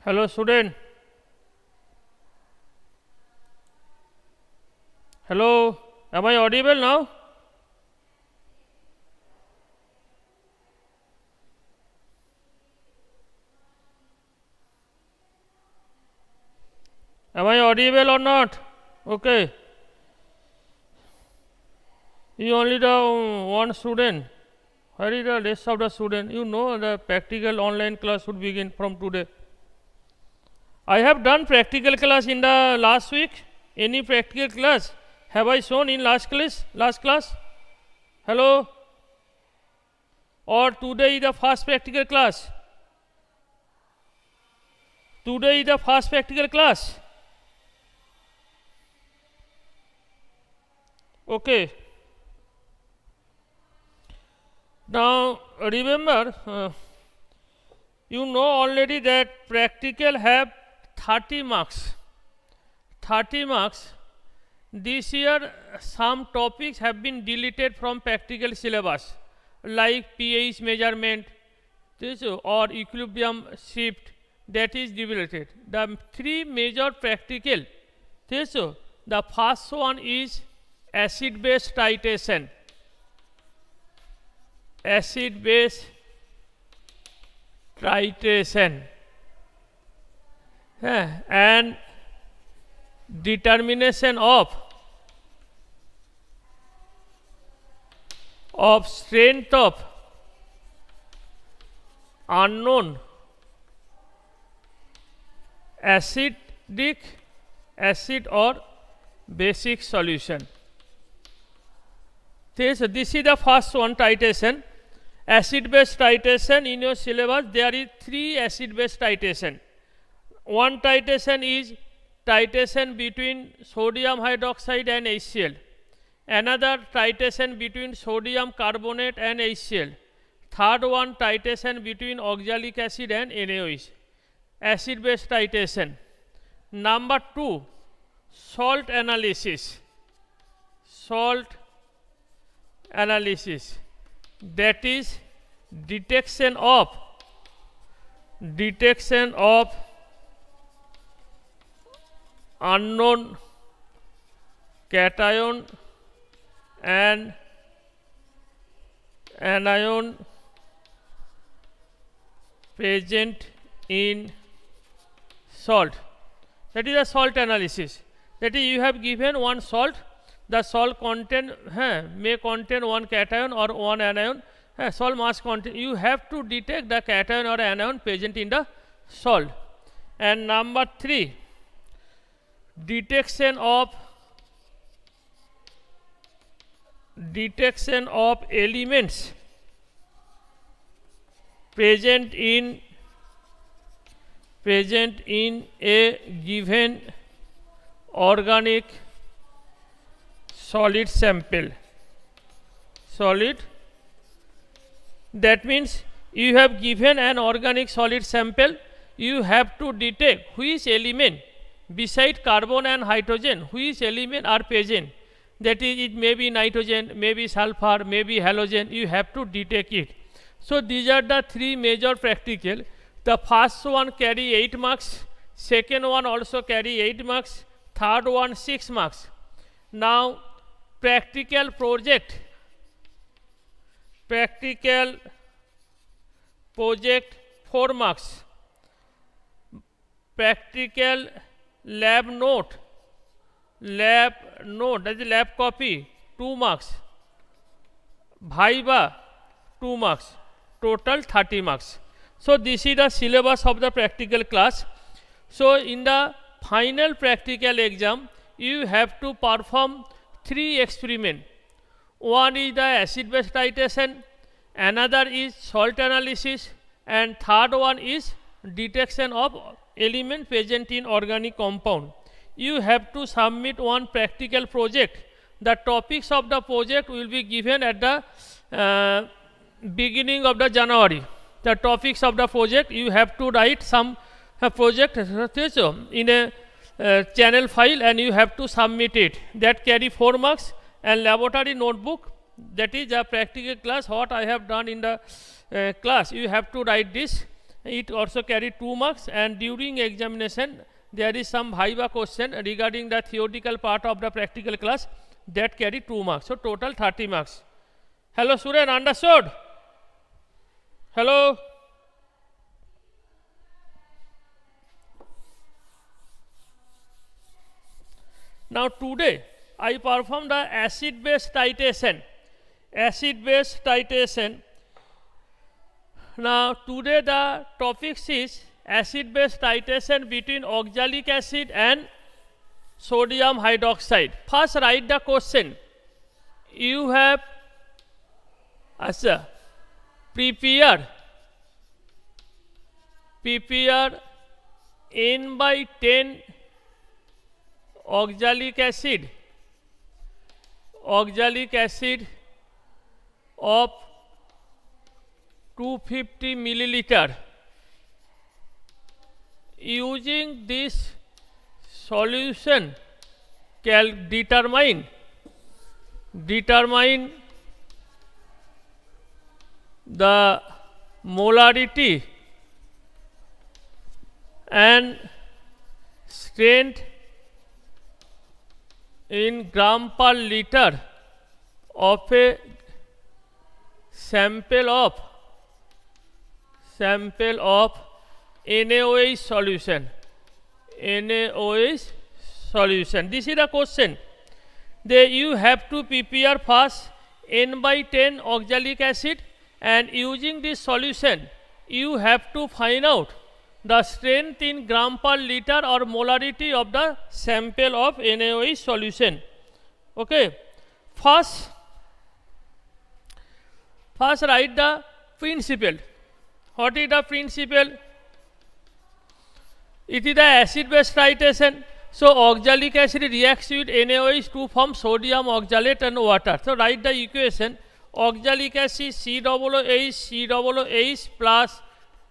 Hello student. Hello. Am I audible now? Am I audible or not? Okay. You only the one student. Where is the rest of the student? You know the practical online class should begin from today. I have done practical class in the last week. Any practical class have I shown in last class? Last class? Hello? Or today is the first practical class? Today is the first practical class. Okay. Now remember, you know already that practical have 30 marks. 30 marks. This year some topics have been deleted from practical syllabus like pH measurement or equilibrium shift, that is deleted. The three major practical. The first one is acid base titration. Acid base titration and determination of strength of unknown acidic acid or basic solution. This is the first one, titration. Acid base titration, in your syllabus there is 3 acid base titration. One titration is titration between sodium hydroxide and HCl. Another titration between sodium carbonate and HCl. Third one, titration between oxalic acid and NaOH. Acid base titration. Number 2, salt analysis. Salt analysis, that is detection of unknown cation and anion present in salt. That is a salt analysis. That is, you have given one salt. The salt contain may contain one cation or one anion. Salt must contain. You have to detect the cation or anion present in the salt. And number 3, detection of elements present in a given organic solid sample. That means you have given an organic solid sample, you have to detect which element beside carbon and hydrogen, which element are present. That is, it may be nitrogen, maybe sulfur, maybe halogen, you have to detect it. So these are the 3 major practical. The first one carry 8 marks, second one also carry 8 marks, third one 6 marks. Now practical project 4 marks. Practical lab note, that is lab copy, 2 marks. Viva 2 marks. Total 30 marks. So this is the syllabus of the practical class. So in the final practical exam, you have to perform 3 experiments. One is the acid base titration, another is salt analysis, and third one is detection of element present in organic compound. You have to submit one practical project. The topics of the project will be given at the beginning of the January. The topics of the project, you have to write some project in a channel file and you have to submit it. That carry 4 marks. And laboratory notebook, that is a practical class, what I have done in the class, you have to write this It also carry 2 marks, and during examination there is some viva question regarding the theoretical part of the practical class that carry 2 marks. So total 30 marks. Hello student, understood? Hello? Now today I perform the acid base titration. Acid base titration. Now today the topic is acid base titration between oxalic acid and sodium hydroxide. First write the question. You have prepare n by 10 oxalic acid of 250 milliliter. Using this solution, determine the molarity and strength in gram per liter of a sample of NaOH solution. NaOH solution. This is the question. You have to prepare first n by 10 oxalic acid, and using this solution you have to find out the strength in gram per liter or molarity of the sample of NaOH solution. Okay. First write the principle. What is the principle? It is the acid base titration. So oxalic acid reacts with NaOH to form sodium oxalate and water. So write the equation. Oxalic acid COOH plus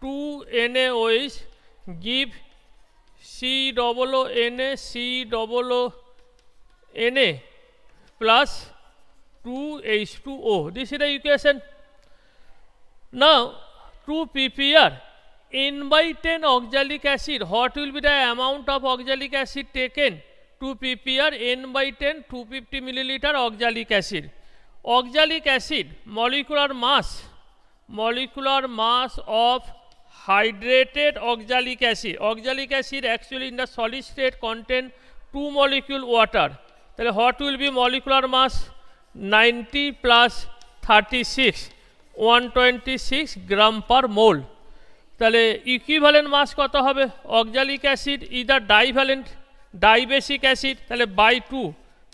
2 NaOH give COONA plus 2 H2O. This is the equation. Now to prepare n by 10 oxalic acid, what will be the amount of oxalic acid taken to prepare n by 10 250 milliliter oxalic acid? Oxalic acid molecular mass of hydrated oxalic acid. Oxalic acid actually in the solid state contain 2 molecule water. Then what will be molecular mass? 90 plus 36, 126 gram per mole. তাহলে equivalent mass কত হবে? Oxalic acid either divalent dibasic acid, তাহলে by 2,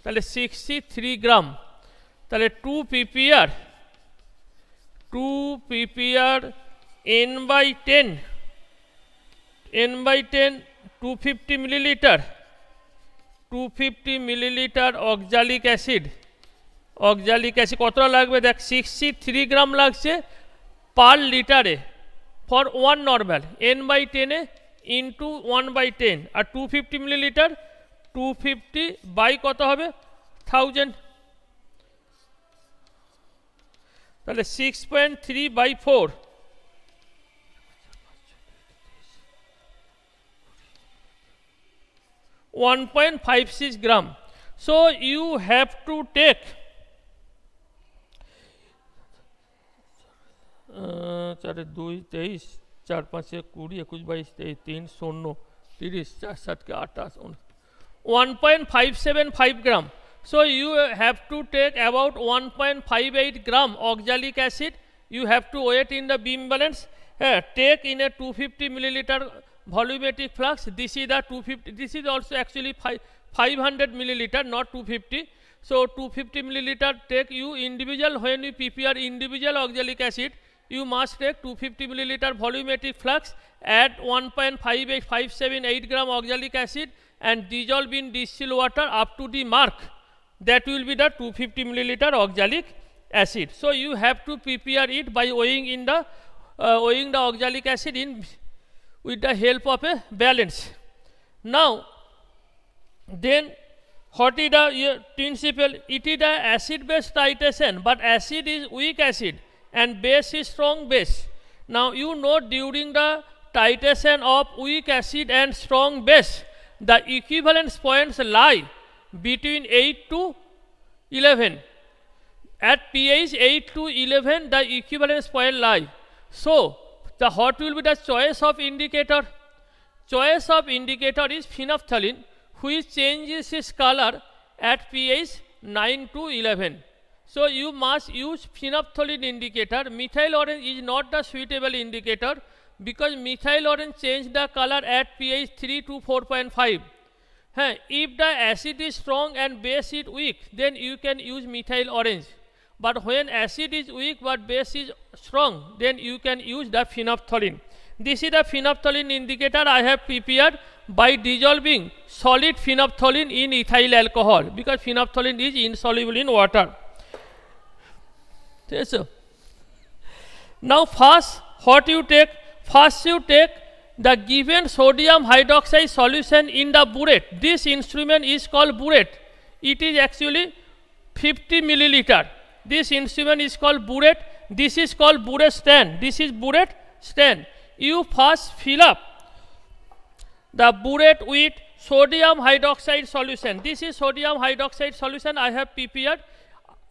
তাহলে 63 গ্রাম। তাহলে 2 ppr n by 10 250 milliliter oxalic acid কতটা লাগবে দেখ, 63 গ্রাম লাগছে পার লিটারে for 1 normal, n by 10 into 1 by 10 R 250 milliliter 250 by কত হবে 1000, তাহলে 6.3 by 4 1.56 gram. So you have to take 4 2 23 4 5 20 21 22 23 0 30 4 7 के 28 1.575 gram. So you have to take about 1.58 gram oxalic acid. You have to weigh it in the beam balance. Take in a 250 milliliter volumetric flux. This is the 250. This is also actually 500 milliliter, not 250. So 250 milliliter take you individual. When you prepare individual oxalic acid, you must take 250 milliliter volumetric flux, add 1.578 gram oxalic acid and dissolve in distilled water up to the mark. That will be the 250 milliliter oxalic acid. So you have to prepare it by weighing the oxalic acid in with the help of a balance. Now then what is the principle? It is the acid base titration, but acid is weak acid and base is strong base. Now you know during the titration of weak acid and strong base, the equivalence points lie between 8 to 11. At pH 8 to 11, the equivalence point lie. So, what will be the choice of indicator? Choice of indicator is phenolphthalein, which changes its color at pH 9 to 11. So, you must use phenolphthalein indicator. Methyl orange is not the suitable indicator because methyl orange change the color at pH 3 to 4.5. If the acid is strong and base is weak, then you can use methyl orange. But when acid is weak but base is strong, then you can use the phenolphthalein. This is the phenolphthalein indicator I have prepared by dissolving solid phenolphthalein in ethyl alcohol, because phenolphthalein is insoluble in water. Yes, sir. Now first, what you take? First you take the given sodium hydroxide solution in the burette. This instrument is called burette. It is actually 50 milliliter. This instrument is called burette. This is called burette stand. This is burette stand. You first fill up the burette with sodium hydroxide solution. This is sodium hydroxide solution I have prepared.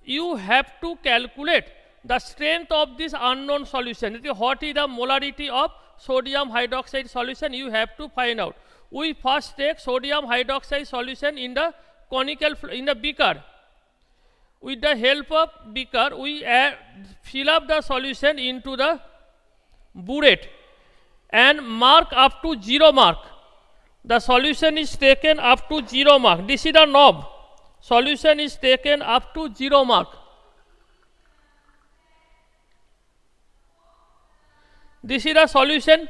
You have to calculate the strength of this unknown solution. What is the molarity of sodium hydroxide solution? You have to find out. We first take sodium hydroxide solution in the in the beaker. With the help of beaker, we fill up the solution into the burette and mark up to 0 mark. The solution is taken up to 0 mark. This is the knob. Solution is taken up to 0 mark. This is the solution,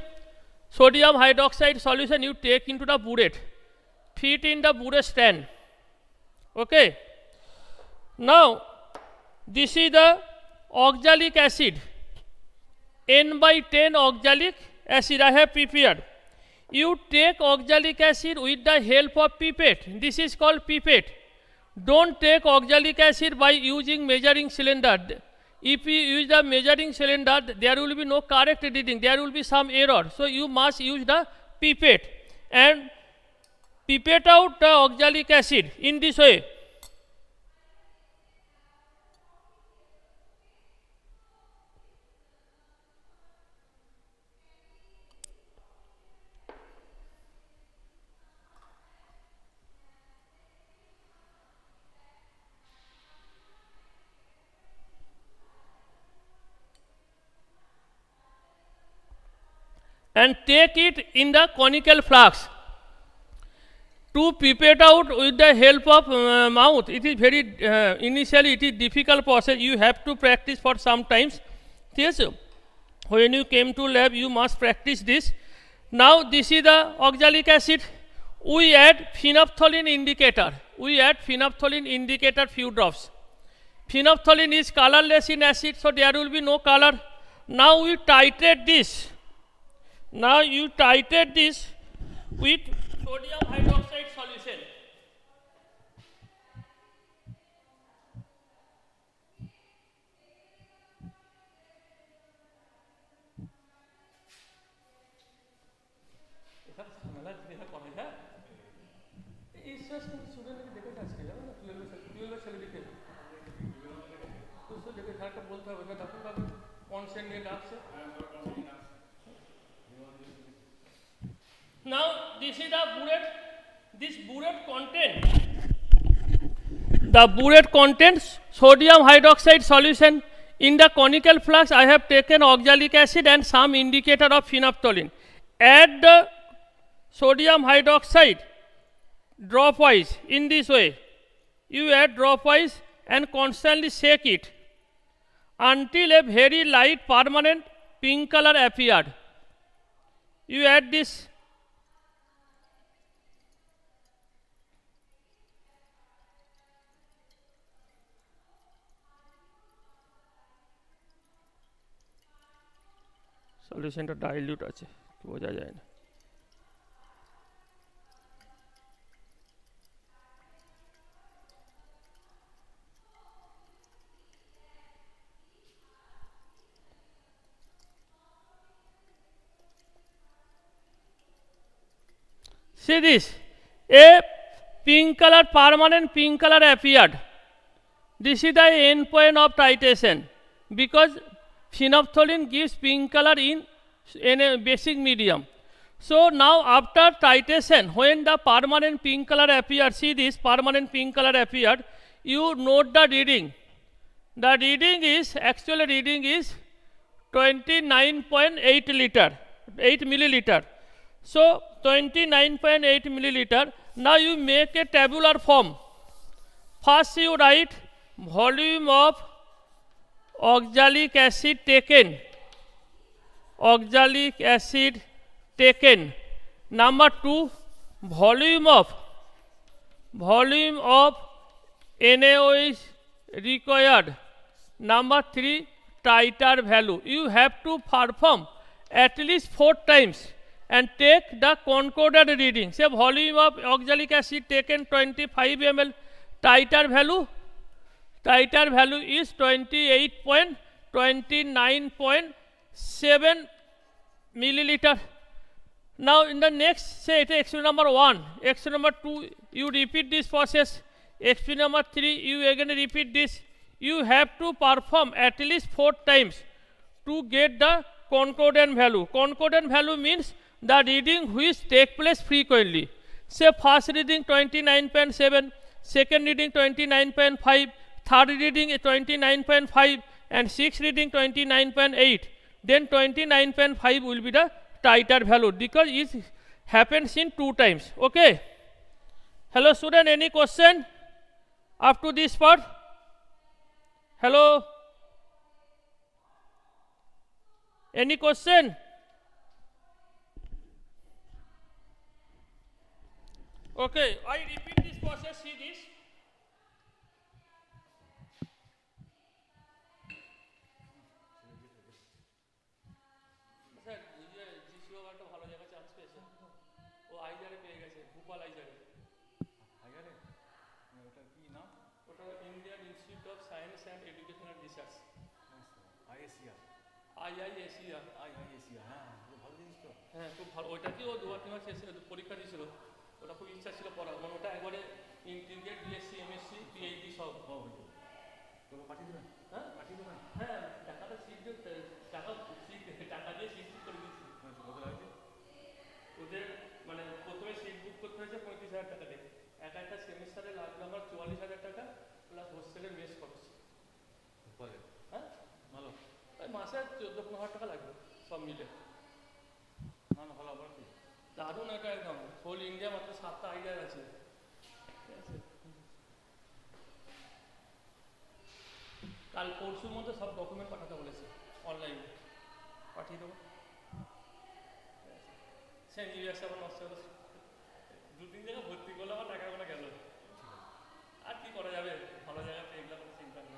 sodium hydroxide solution you take into the burette. Fit in the burette stand. Okay. Now, this is the oxalic acid. N/10 oxalic acid I have prepared. You take oxalic acid with the help of pipette. This is called pipette. Don't take oxalic acid by using measuring cylinder. If you use the measuring cylinder, there will be no correct reading. There will be some error. So you must use the pipette and pipette out the oxalic acid in this way. And take it in the conical flask. To pipette out with the help of mouth, it is very initially it is difficult process. You have to practice for some times. Yes, when you came to lab, you must practice this. Now this is the oxalic acid. We add phenolphthalein indicator. We add phenolphthalein indicator few drops. Phenolphthalein is colorless in acid, so there will be no color. Now we titrate this. Now you titrate this with sodium hydroxide solution. Now this is the burette. This burette the burette contains sodium hydroxide solution. In the conical flask, I have taken oxalic acid and some indicator of phenolphthalein. Add the sodium hydroxide dropwise in this way. You add dropwise and constantly shake it until a very light permanent pink color appeared. You add this. সলিউশনটা dilute আছে, বোঝা যায় না। See this, a pink color, permanent pink color appeared. This is the end point of titration because phenolphthalein gives pink color in a basic medium. So now after titration, when the permanent pink color appeared, see this permanent pink color appeared, you note the reading. The reading is, actual reading is 29.8 liter, 8 milliliter. So 29.8 milliliter. Now you make a tabular form. First you write volume of oxalic acid taken. Oxalic acid taken. Number 2, volume of NaOH required. Number 3, titer value. You have to perform at least 4 times and take the concordant reading. Say volume of oxalic acid taken 25 ml. Titer value is 28.29.7 milliliter. Now in the next, say it experiment number 1, experiment number 2, you repeat this process. Experiment number 3, you again repeat this. You have to perform at least 4 times to get the concordant value. Concordant value means the reading which take place frequently. Say first reading 29.7, second reading 29.5, third reading 29.5, and sixth reading 29.8. Then 29.5 will be the titer value because it happens in 2 times. Okay. Hello student, any question up to this part? Hello? Any question? Okay, I repeat this process, see this. Sir, GCO একটা ভালো জায়গা chance পেয়েছে। ও আইজারে পেয়ে গেছে, ভূপাল আইজারে। আইজারে? ওটা কি নাম? ওটা Indian Institute of Science and Educational Research. IACR. IIACR. IIACR, হ্যাঁ, ভালো জিনিস তো। হ্যাঁ, খুব ভালো। ওইটা কি ও 2-3 মাস এসে পরীক্ষা দিয়েছিল। ওটা খুব ইচ্ছা ছিল পড়ার, মানে ওটা একবারে ইন্টিগ্রেট বিএসসি এমএসসি পিএইচডি সব তোকে পাঠিয়ে দেবেন। হ্যাঁ পাঠিয়ে দেবেন। হ্যাঁ টাকাটা সিট টাকা দিয়ে সিট বুক করে দিচ্ছি। কত লাগছে ওদের? মানে প্রথমে সিট বুক করতে হয়েছে 35,000 টাকা দিয়ে। একটা সেমিস্টারে লাগবে আমার 44,000 টাকা প্লাস হোস্টেলের মেস খরচ। হ্যাঁ ভালো, তাই মাসে 14-15,000 টাকা লাগবে সব মিলে। না না ভালো, আবার কি দারুণ এটা একদম। হোল ইন্ডিয়া মাত্র 7টা আইডিয়া আছে। কাল পরশুর মধ্যে সব ডকুমেন্ট পাঠাতে বলেছে, অনলাইনে পাঠিয়ে দেবো। সে নিয়ে আসে আবার নষ্ট হলো। 2-3 জায়গা ভর্তি করলে আমার টাকাগুলো গেল। আর কি করা যাবে, ভালো জায়গা পেয়ে গেলে কোনো চিন্তা নেই।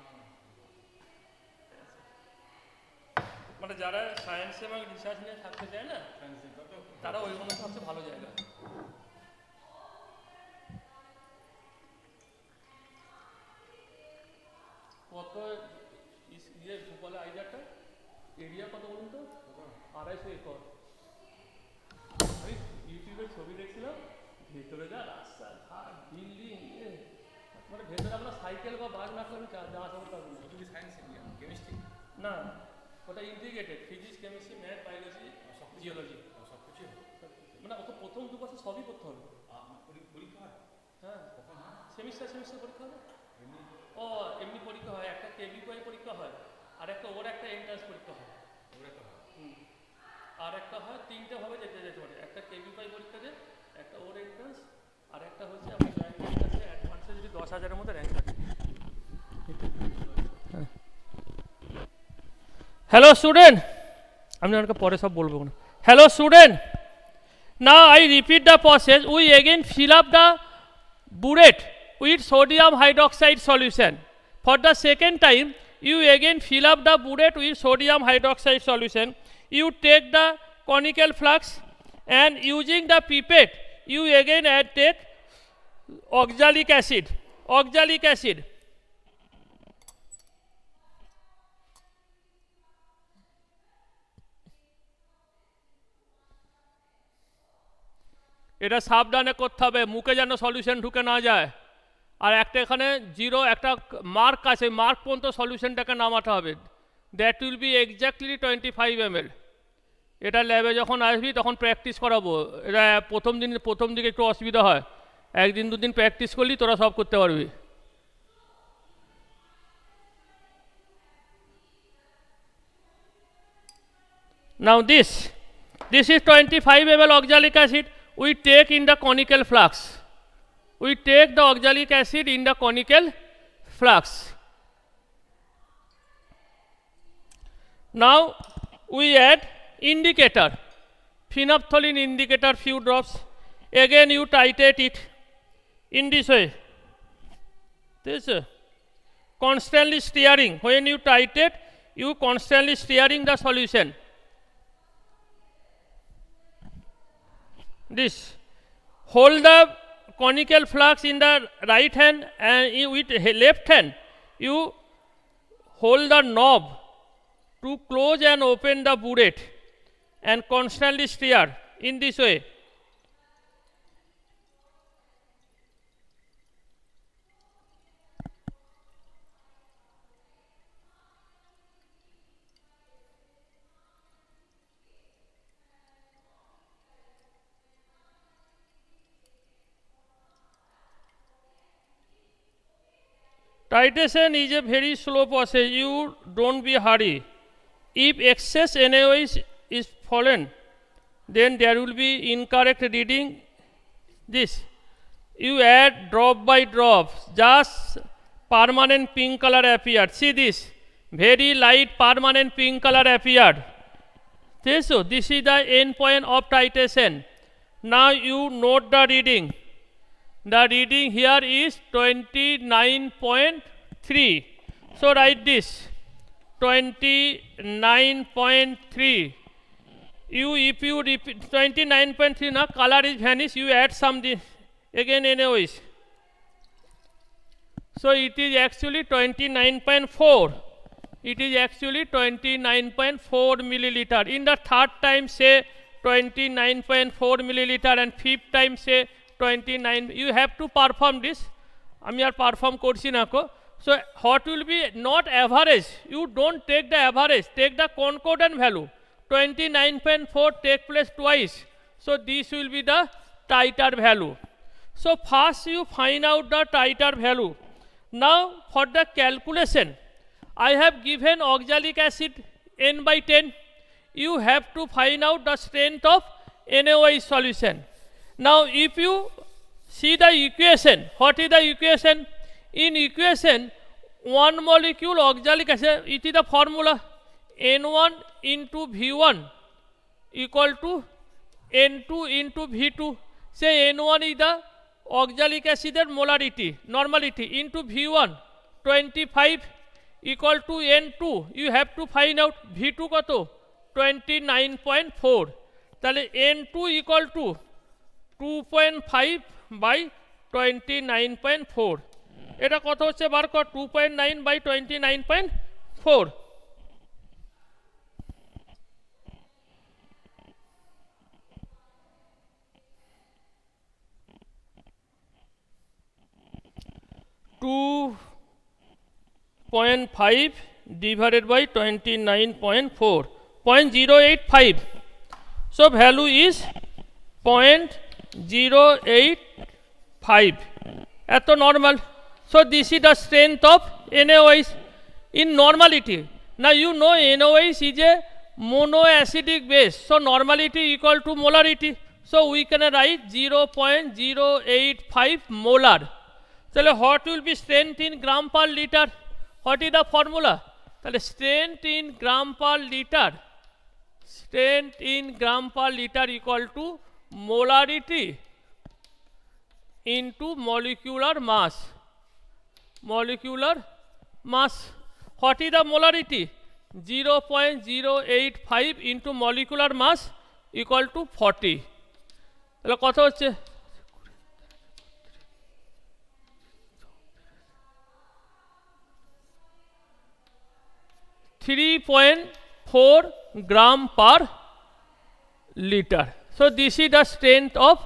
মানে যারা সায়েন্স এবং রিসার্চ নিয়ে থাকতে চায় না, তারা ওইগুলো সবচেয়ে ভালো জায়গা। কত ইয়ে ভূপালে আইডিয়াটা এরিয়া কত বলুন তো? 250 একর। আমি ইউটিউবের ছবি দেখছিলাম, ভেতরে যা রাস্তা ঘাট বিল্ডিং, মানে ভেতরে আপনার সাইকেল বা বাস না করলে যাওয়া আসা করতে পারবেন না। তুমি সায়েন্স কেমিস্ট্রি না, ওটা integrated physics chemistry math biology geology সব কিছু। মানে ওকে প্রথম 2 বছর সবই করতে হবে। পরীক্ষা হয়? হ্যাঁ, সেমিস্টার পরীক্ষা হবে। ও এমনি পরীক্ষা হয়, একটা কেভিপিআই পরীক্ষা হয়, আর একটা ওর একটা এন্ট্রান্স পরীক্ষা হয়। আর একটা হয় 3টে ভাবে যেতে পারে, একটা কেভিপিআই পরীক্ষা দেয়, একটা ওর এন্ট্রান্স, আর একটা হচ্ছে আপনি জয়েন্ট এন্ট্রান্সে অ্যাডভান্সে যদি 10,000-এর মধ্যে র্যাঙ্ক থাকে। হ্যালো স্টুডেন্ট, আমি আপনাকে পরে সব বলবো না। Hello student, now I repeat the process. We again fill up the burette with sodium hydroxide solution. For the second time, you again fill up the burette with sodium hydroxide solution. You take the conical flux and using the pipette, you again take oxalic acid. এটা সাবধানে করতে হবে, মুখে যেন solution ঢুকে না যায়। আর একটা এখানে জিরো একটা মার্ক আছে, মার্ক পর্যন্ত সলিউশনটাকে নামাতে হবে। That will be exactly 25 ml। এটা ল্যাবে যখন আসবি তখন প্র্যাকটিস করাবো। এটা প্রথম দিকে একটু অসুবিধা হয়, একদিন দুদিন প্র্যাকটিস করলি তোরা সব করতে পারবি। Now this is 25 ml oxalic acid. We take in the conical flux. We take the oxalic acid in the conical flux. Now we add indicator, phenolphthalein indicator, few drops. Again you titrate it in this way. This constantly stirring. When you titrate, you constantly stirring the solution. This, hold the conical flux in the right hand, and with left hand you hold the knob to close and open the burette and constantly stir in this way. Titration is a very slow process. You don't be hurry. If excess NaOH is fallen, then there will be incorrect reading. This, you add drop by drop, just permanent pink color appeared. See this, very light permanent pink color appeared. So this is the end point of titration. Now you note the reading. The reading here is 29.3. So write this, 29.3. If you repeat 29.3, now color is vanished, you add some again NaOH. So it is actually 29.4. It is actually 29.4 milliliter. In the third time say 29.4 milliliter, and fifth time say 29. You have to perform this. আমি আর perform করছি না কো। So what will be not average, you don't take the average, take the concordant value. 29.4 take place twice, so this will be the titer value. So first you find out the titer value. Now for the calculation, I have given oxalic acid n by 10. You have to find out the strength of NaOH solution. Now if you see the equation, what is the equation? In equation, one molecule oxalic acid, it is the formula N1 into V1 equal to N2 into V2. Say N1 is the oxalic acid molarity, normality, into V1 25 equal to N2. You have to find out V2 কত 29.4. তাহলে N2 equal to 2.5 by 29.4. এটা কত হচ্ছে বার কর, 2.9 by 29.4. .5 divided by 29.4, 0.085. So value is 0.085. At normal. So this is the strength of NaOH in normality. Now you know NaOH is a monoacidic base. So normality equal to molarity. So we can write 0.085 molar. So what will be strength in gram per liter? What is the formula? So strength in gram per liter. Strength in gram per liter equal to molarity into molecular mass. Molecular mass. What is the molarity? 0.085 into molecular mass equal to 40. তাহলে কত হচ্ছে? 3.4 gram per liter. So this is the strength of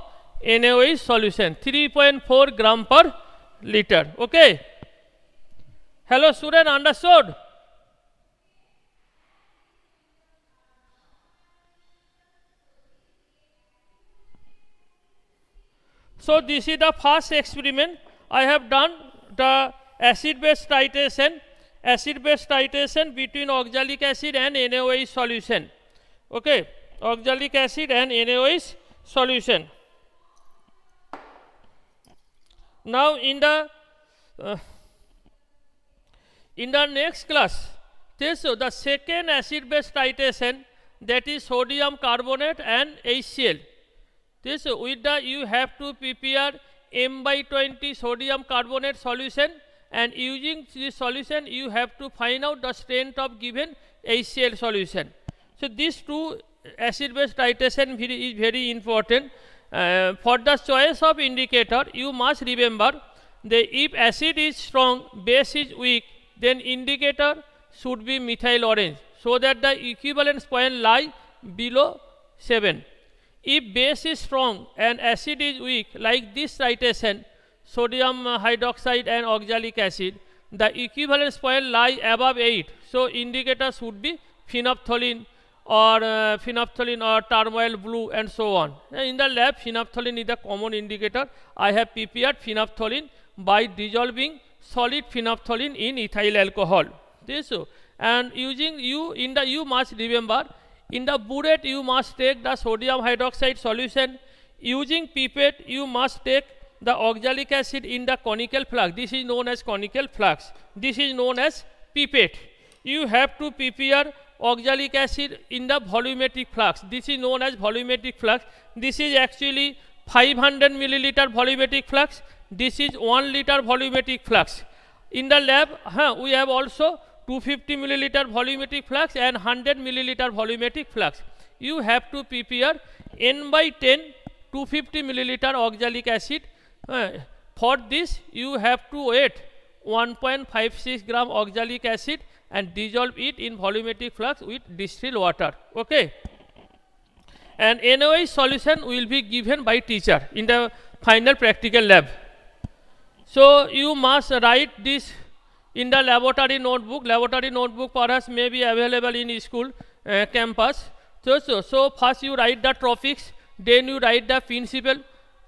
NaOH solution, 3.4 gram per liter. Okay. Hello student, understood? So this is the first experiment. I have done the acid-base titration between oxalic acid and NaOH solution. Okay, oxalic acid and NaOH solution. Now in the next class, so the second acid-base titration, that is sodium carbonate and HCl. This with the you have to prepare M/20 sodium carbonate solution, and using this solution you have to find out the strength of given HCl solution. So these two acid-base titration is very important. For the choice of indicator, you must remember that if acid is strong, base is weak, then indicator should be methyl orange, so that the equivalence point lie below 7. If base is strong and acid is weak, like this titration, sodium hydroxide and oxalic acid, the equivalence point lie above 8. So indicator should be phenolphthalein or turmoil blue and so on. In the lab, phenolphthalein is the common indicator. I have prepared phenolphthalein by dissolving solid phenolphthalein in ethyl alcohol. And using you must remember, in the burette you must take the sodium hydroxide solution. Using pipette you must take the oxalic acid in the conical flask. This is known as conical flask. This is known as pipette. You have to prepare oxalic acid in the volumetric flask. This is known as volumetric flask. This is actually 500 milliliter volumetric flask. This is 1 liter volumetric flask. In the lab, we have also 250 milliliter volumetric flask and 100 milliliter volumetric flask. You have to prepare N/10 250 milliliter oxalic acid. For this, you have to wet 1.56 gram oxalic acid and dissolve it in volumetric flask with distilled water. Okay. And NaOH solution will be given by teacher in the final practical lab. So you must write this in the laboratory notebook. Laboratory notebook perhaps may be available in school campus. So first you write the topics, then you write the principle.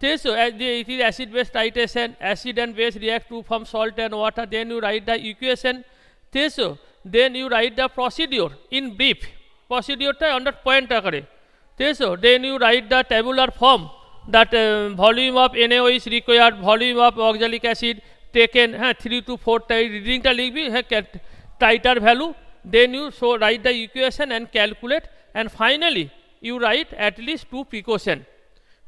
So it is acid-base titration, acid and base react to form salt and water. Then you write the equation. So then you write the procedure in brief. Procedure ta under point akare. So then you write the tabular form, that volume of NaOH is required, volume of oxalic acid taken 3 to 4 times, reading the titer value. Then you write the equation and calculate, and finally you write at least 2 precaution.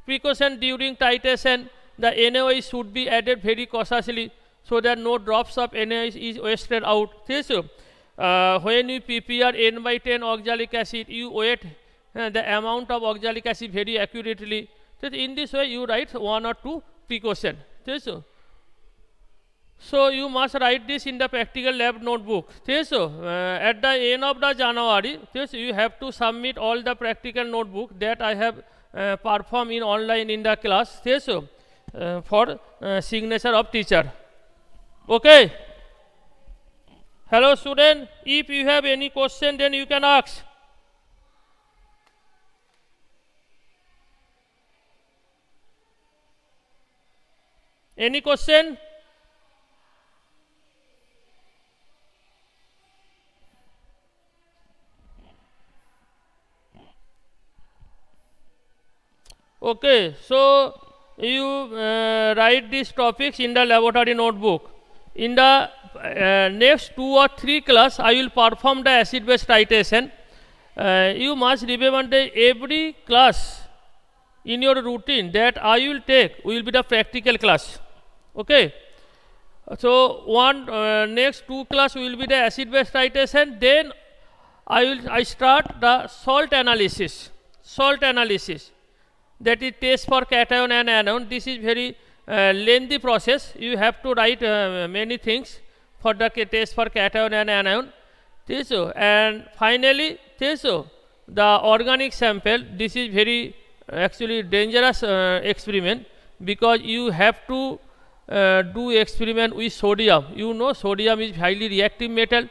Precaution during titration, the NaOH should be added very cautiously so that no drops of NaOH is wasted out. So when you prepare N/10 oxalic acid, you weight the amount of oxalic acid very accurately. So in this way you write 1 or 2 precaution. So you must write this in the practical lab notebook. At the end of the January, you have to submit all the practical notebook that I have performed in online in the class. For signature of teacher. Okay. Hello student, if you have any question, then you can ask. Any question? Okay, so you write these topics in the laboratory notebook. In the next 2 or 3 class, I will perform the acid-base titration. You must remember that every class in your routine that I will take will be the practical class. Okay. So next 2 class will be the acid-base titration. Then I start the salt analysis. Salt analysis. That is test for cation and anion. This is very lengthy process. You have to write many things for the test for cation and anion. And finally, the organic sample. This is very actually dangerous experiment, because you have to do experiment with sodium. You know sodium is highly reactive metal,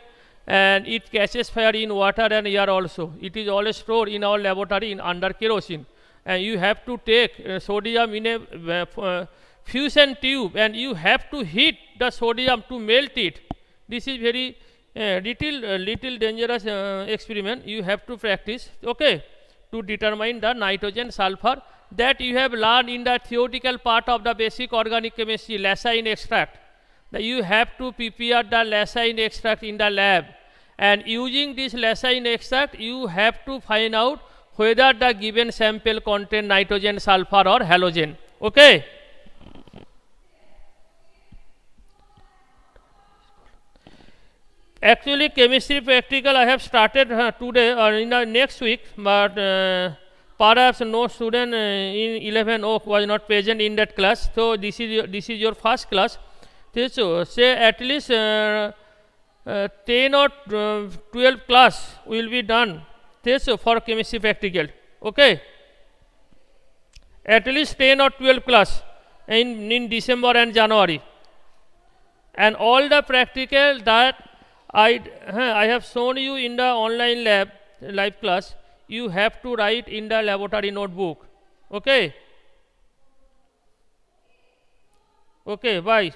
and it catches fire in water and air also. It is always stored in our laboratory in under kerosene, and you have to take sodium in a fusion tube, and you have to heat the sodium to melt it. This is very little dangerous experiment. You have to practice, okay, to determine the nitrogen sulfur that you have learned in the theoretical part of the basic organic chemistry, lysine extract. That you have to prepare the lysine extract in the lab, and using this lysine extract you have to find out whether the given sample contain nitrogen, sulfur or halogen. Okay. Actually chemistry practical I have started today or in the next week, but perhaps no student in 11 Oak was not present in that class. So this is your first class. So say at least 10 or 12 class will be done so for chemistry practical. Okay, at least 10 or 12 class in December and January, and all the practical that I have shown you in the online live class, you have to write in the laboratory notebook. Okay. Okay, bye.